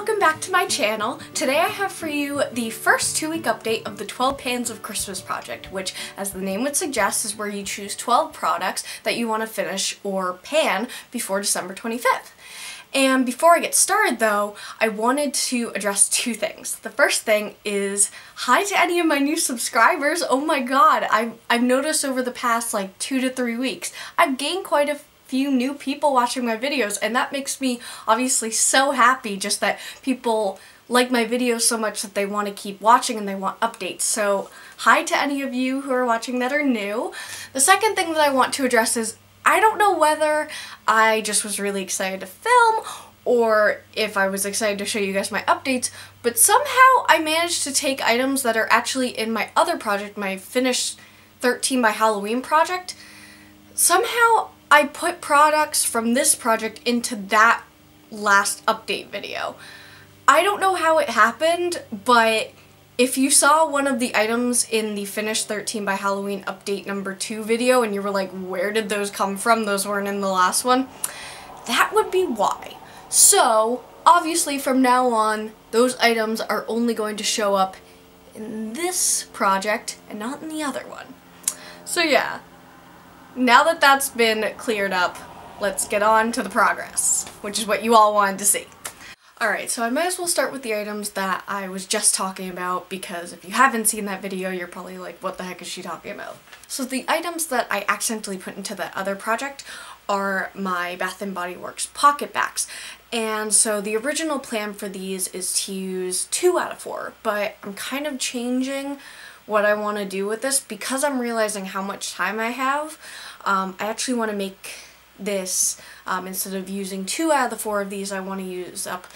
welcome back to my channel. Today I have for you the first 2-week update of the 12 Pans of Christmas project, which, as the name would suggest, is where you choose 12 products that you want to finish or pan before December 25th. And before I get started though, I wanted to address two things. The first thing is, hi to any of my new subscribers. Oh my god, I've noticed over the past like 2 to 3 weeks, I've gained quite a few new people watching my videos, and that makes me obviously so happy, just that people like my videos so much that they want to keep watching and they want updates. So hi to any of you who are watching that are new. The second thing that I want to address is, I don't know whether I just was really excited to film or if I was excited to show you guys my updates, but somehow I managed to take items that are actually in my other project, my finished 13 by Halloween project. Somehow I put products from this project into that last update video. I don't know how it happened, but if you saw one of the items in the finished 13 by Halloween update number 2 video and you were like, where did those come from? Those weren't in the last one. That would be why. So obviously from now on, those items are only going to show up in this project and not in the other one. So yeah. Now that that's been cleared up, let's get on to the progress, which is what you all wanted to see. Alright, so I might as well start with the items that I was just talking about, because if you haven't seen that video, you're probably like, what the heck is she talking about? So the items that I accidentally put into that other project are my Bath & Body Works Pocket Bacs. And so the original plan for these is to use 2 out of 4, but I'm kind of changing what I want to do with this because I'm realizing how much time I have. I actually want to make this, instead of using 2 out of the 4 of these, I want to use up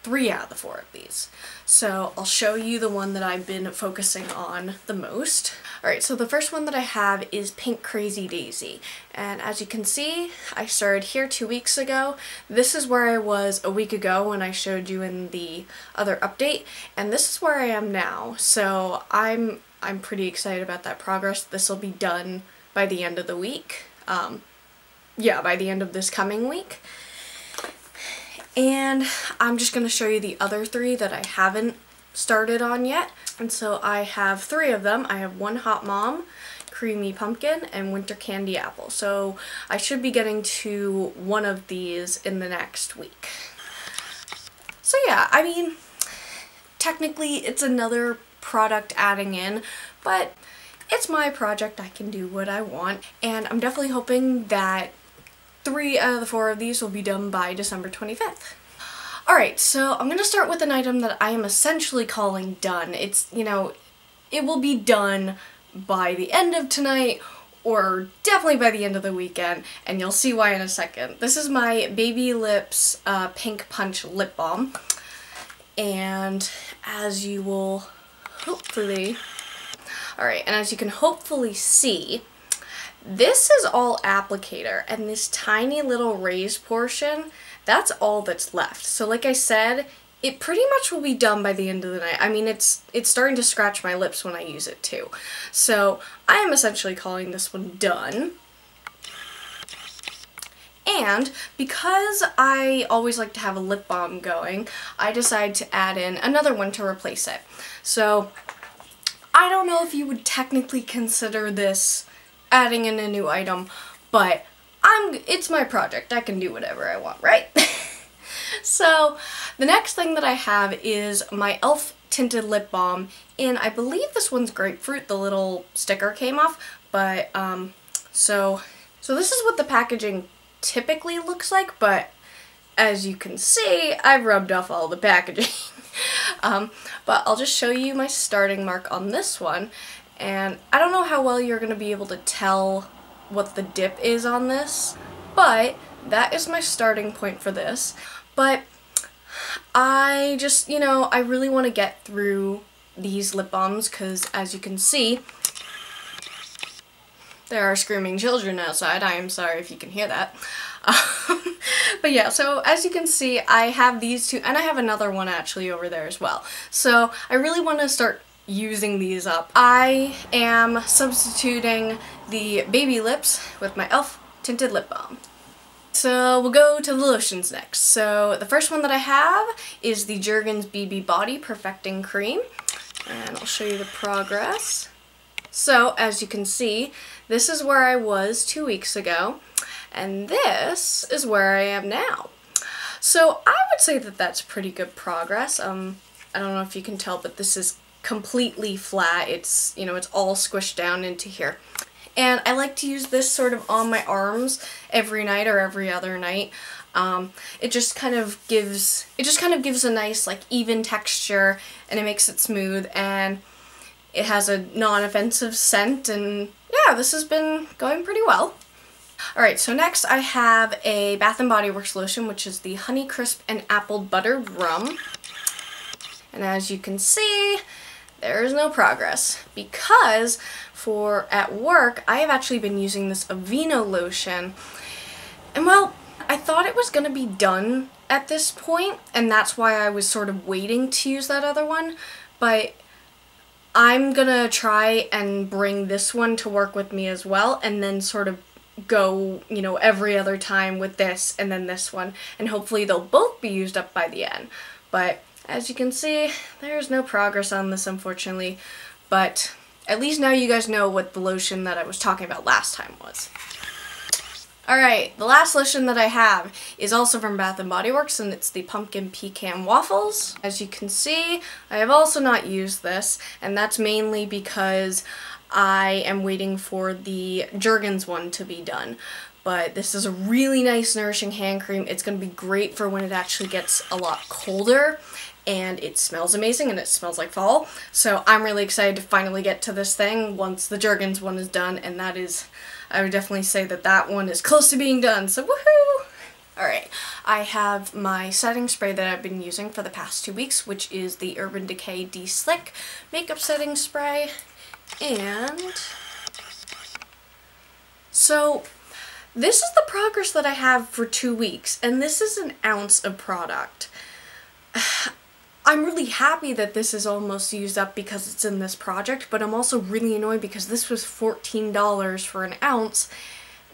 3 out of the 4 of these. So I'll show you the one that I've been focusing on the most. Alright, so the first one that I have is Pink Crazy Daisy. And as you can see, I started here 2 weeks ago. This is where I was a week ago when I showed you in the other update. And this is where I am now. So I'm pretty excited about that progress. This will be done by the end of the week. Yeah, by the end of this coming week. And I'm just going to show you the other 3 that I haven't started on yet. And so I have 3 of them. I have One Hot Mom, Creamy Pumpkin, and Winter Candy Apple. So I should be getting to one of these in the next week. So yeah, I mean, technically it's another product adding in, but it's my project, I can do what I want, and I'm definitely hoping that 3 out of the 4 of these will be done by December 25th. Alright, so I'm going to start with an item that I am essentially calling done. It's, you know, it will be done by the end of tonight, or definitely by the end of the weekend, and you'll see why in a second. This is my Baby Lips Pink Punch Lip Balm, and as you will hopefully... Alright, and as you can hopefully see, this is all applicator, and this tiny little raised portion, that's all that's left. So like I said, it pretty much will be done by the end of the night. I mean, it's starting to scratch my lips when I use it too. So I am essentially calling this one done. And because I always like to have a lip balm going, I decided to add in another one to replace it. So I don't know if you would technically consider this adding in a new item, but it's my project. I can do whatever I want, right? So the next thing that I have is my e.l.f. Tinted Lip Balm, and I believe this one's Grapefruit. The little sticker came off, but so this is what the packaging typically looks like, but as you can see, I've rubbed off all the packaging. But I'll just show you my starting mark on this one, and I don't know how well you're going to be able to tell what the dip is on this, but that is my starting point for this. But I just, you know, I really want to get through these lip balms because, as you can see, there are screaming children outside. I am sorry if you can hear that. But yeah, so as you can see, I have these 2, and I have another one actually over there as well. So I really want to start using these up. I am substituting the Baby Lips with my e.l.f. Tinted Lip Balm. So we'll go to the lotions next. So the first one that I have is the Jergens BB Body Perfecting Cream. And I'll show you the progress. So as you can see, this is where I was 2 weeks ago. And this is where I am now. So I would say that that's pretty good progress. I don't know if you can tell, but this is completely flat. It's, you know, it's all squished down into here. And I like to use this sort of on my arms every night or every other night. It just kind of gives a nice like even texture, and it makes it smooth, and it has a non-offensive scent, and yeah, this has been going pretty well. Alright, so next I have a Bath & Body Works lotion, which is the Honeycrisp and Apple Buttered Rum. And as you can see, there is no progress, because at work, I have actually been using this Aveeno lotion, and well, I thought it was going to be done at this point, and that's why I was sort of waiting to use that other one, but I'm gonna try and bring this one to work with me as well, and then sort of go, you know, every other time with this and then this one, and hopefully they'll both be used up by the end. But as you can see, there's no progress on this, unfortunately, but at least now you guys know what the lotion that I was talking about last time was. Alright, the last lotion that I have is also from Bath & Body Works, and it's the Pumpkin Pecan Waffles. As you can see, I have also not used this, and that's mainly because I am waiting for the Jergens one to be done. But this is a really nice nourishing hand cream. It's going to be great for when it actually gets a lot colder, and it smells amazing, and it smells like fall. So I'm really excited to finally get to this thing once the Jergens one is done, and that is, I would definitely say that that one is close to being done, so woohoo! Alright, I have my setting spray that I've been using for the past 2 weeks, which is the Urban Decay De-Slick Makeup Setting Spray, and so this is the progress that I have for 2 weeks, and this is an ounce of product. I'm really happy that this is almost used up because it's in this project, but I'm also really annoyed because this was $14 for an ounce,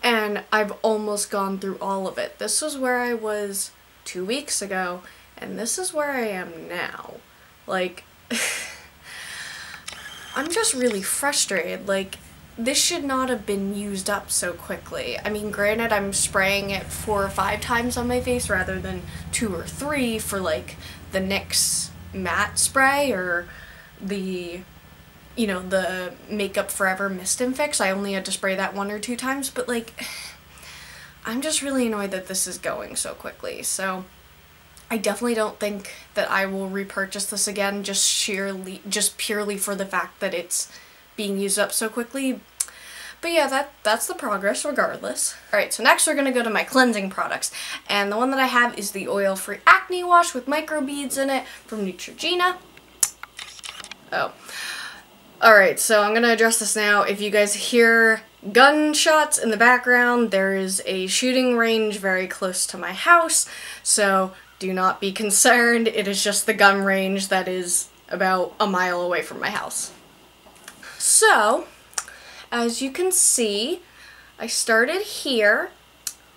and I've almost gone through all of it. This was where I was 2 weeks ago, and this is where I am now. Like, I'm just really frustrated. Like, this should not have been used up so quickly. I mean, granted, I'm spraying it 4 or 5 times on my face rather than 2 or 3 for, like, the NYX matte spray or the, you know, the Makeup Forever Mist and Fix. I only had to spray that 1 or 2 times, but, like, I'm just really annoyed that this is going so quickly. So I definitely don't think that I will repurchase this again, just purely for the fact that it's being used up so quickly. But yeah, that's the progress regardless. Alright, so next we're going to go to my cleansing products. And the one that I have is the oil-free acne wash with microbeads in it from Neutrogena. Oh. Alright, so I'm going to address this now. If you guys hear gunshots in the background, there is a shooting range very close to my house, so do not be concerned. It is just the gun range that is about a mile away from my house. So, as you can see, I started here,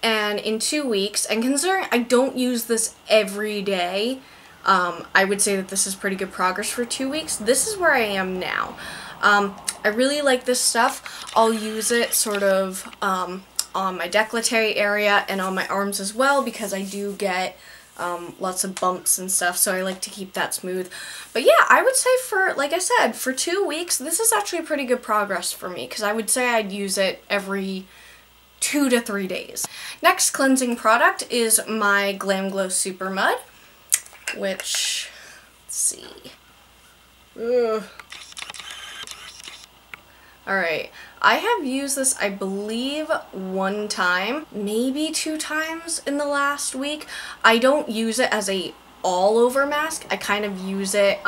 and in 2 weeks, and considering I don't use this every day, I would say that this is pretty good progress for 2 weeks. This is where I am now. I really like this stuff. I'll use it sort of on my décolleté area and on my arms as well, because I do get lots of bumps and stuff, so I like to keep that smooth. But yeah, I would say for, like I said, for 2 weeks, this is actually pretty good progress for me, because I would say I'd use it every 2 to 3 days. Next cleansing product is my Glam Glow Super Mud, which, let's see. Ugh. Alright, I have used this, I believe, 1 time, maybe 2 times in the last week. I don't use it as a all-over mask. I kind of use it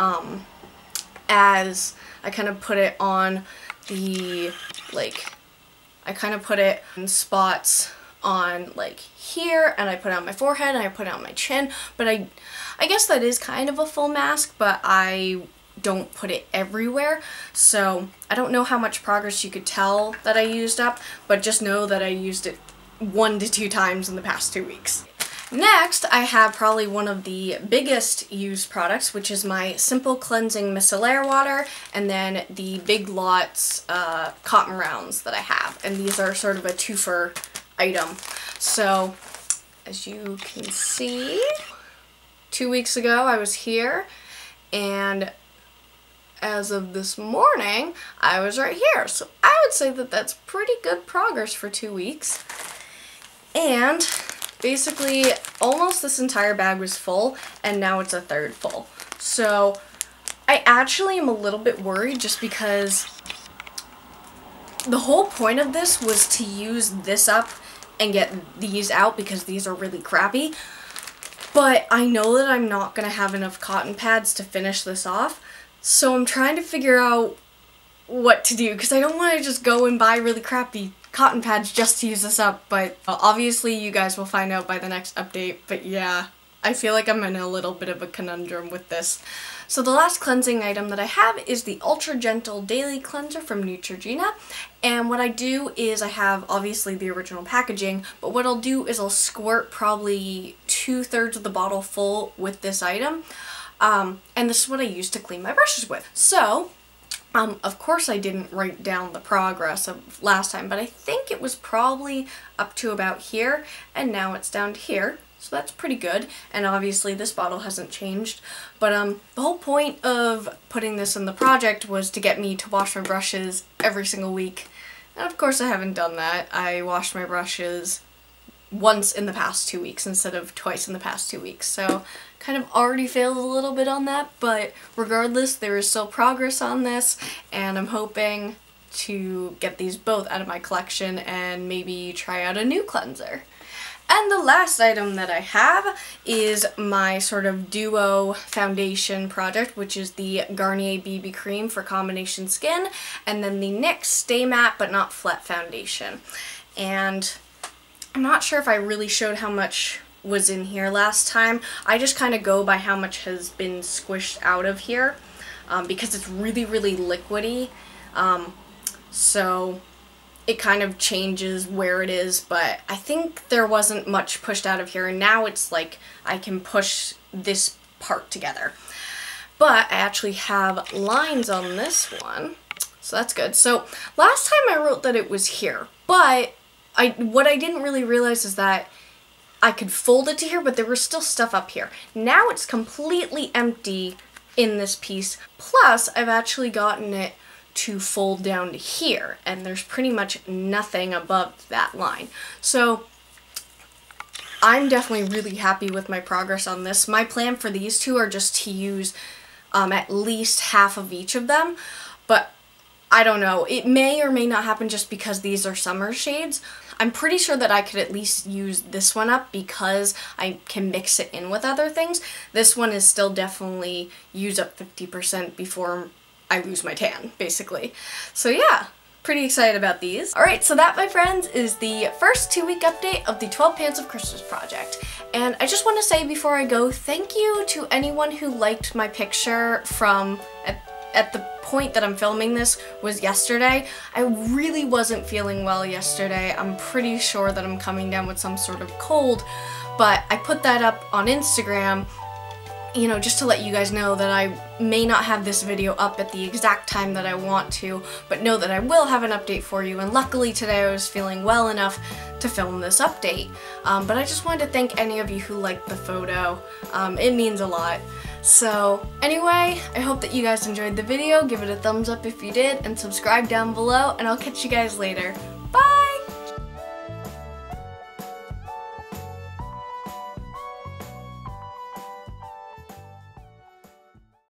as, I kind of put it on the, like, I kind of put it in spots on, like, here, and I put it on my forehead, and I put it on my chin, but I guess that is kind of a full mask, but I don't put it everywhere, so I don't know how much progress you could tell that I used up, but just know that I used it 1 to 2 times in the past 2 weeks. Next, I have probably one of the biggest used products, which is my Simple Cleansing Micellar Water, and then the Big Lots Cotton Rounds that I have. And these are sort of a twofer item. So, as you can see, 2 weeks ago I was here, and as of this morning, I was right here. So I would say that that's pretty good progress for 2 weeks. And basically, almost this entire bag was full, and now it's a third full. So I actually am a little bit worried just because the whole point of this was to use this up and get these out because these are really crappy. But I know that I'm not going to have enough cotton pads to finish this off. So I'm trying to figure out what to do because I don't want to just go and buy really crappy cotton pads just to use this up, but obviously you guys will find out by the next update. But yeah, I feel like I'm in a little bit of a conundrum with this. So the last cleansing item that I have is the Ultra Gentle Daily Cleanser from Neutrogena. And what I do is I have obviously the original packaging, but what I'll do is I'll squirt probably 2/3 of the bottle full with this item. And this is what I use to clean my brushes with. So, of course I didn't write down the progress of last time, but I think it was probably up to about here, and now it's down to here. So that's pretty good, and obviously this bottle hasn't changed. But the whole point of putting this in the project was to get me to wash my brushes every single week. And of course I haven't done that. I washed my brushes once in the past 2 weeks instead of twice in the past 2 weeks. So kind of already failed a little bit on that, but regardless, there is still progress on this, and I'm hoping to get these both out of my collection and maybe try out a new cleanser. And the last item that I have is my sort of duo foundation project, which is the Garnier BB Cream for combination skin, and then the NYX Stay Matte But Not Flat foundation. And I'm not sure if I really showed how much was in here last time. I just kind of go by how much has been squished out of here because it's really, really liquidy. So it kind of changes where it is, but I think there wasn't much pushed out of here, and now it's like I can push this part together. But I actually have lines on this one, so that's good. So last time I wrote that it was here, but what I didn't really realize is that I could fold it to here, but there was still stuff up here. Now it's completely empty in this piece, plus I've actually gotten it to fold down to here, and there's pretty much nothing above that line. So I'm definitely really happy with my progress on this. My plan for these two are just to use at least half of each of them, but I don't know. It may or may not happen just because these are summer shades. I'm pretty sure that I could at least use this one up because I can mix it in with other things. This one is still definitely use up 50% before I lose my tan, basically. So yeah, pretty excited about these. Alright, so that, my friends, is the first 2-week update of the 12 Pans of Christmas project. And I just want to say before I go, thank you to anyone who liked my picture from at the point that I'm filming this was yesterday. I really wasn't feeling well yesterday. I'm pretty sure that I'm coming down with some sort of cold, but I put that up on Instagram, you know, just to let you guys know that I may not have this video up at the exact time that I want to, but know that I will have an update for you, and luckily today I was feeling well enough to film this update. But I just wanted to thank any of you who liked the photo. It means a lot. So anyway, I hope that you guys enjoyed the video. Give it a thumbs up if you did, and subscribe down below, and I'll catch you guys later.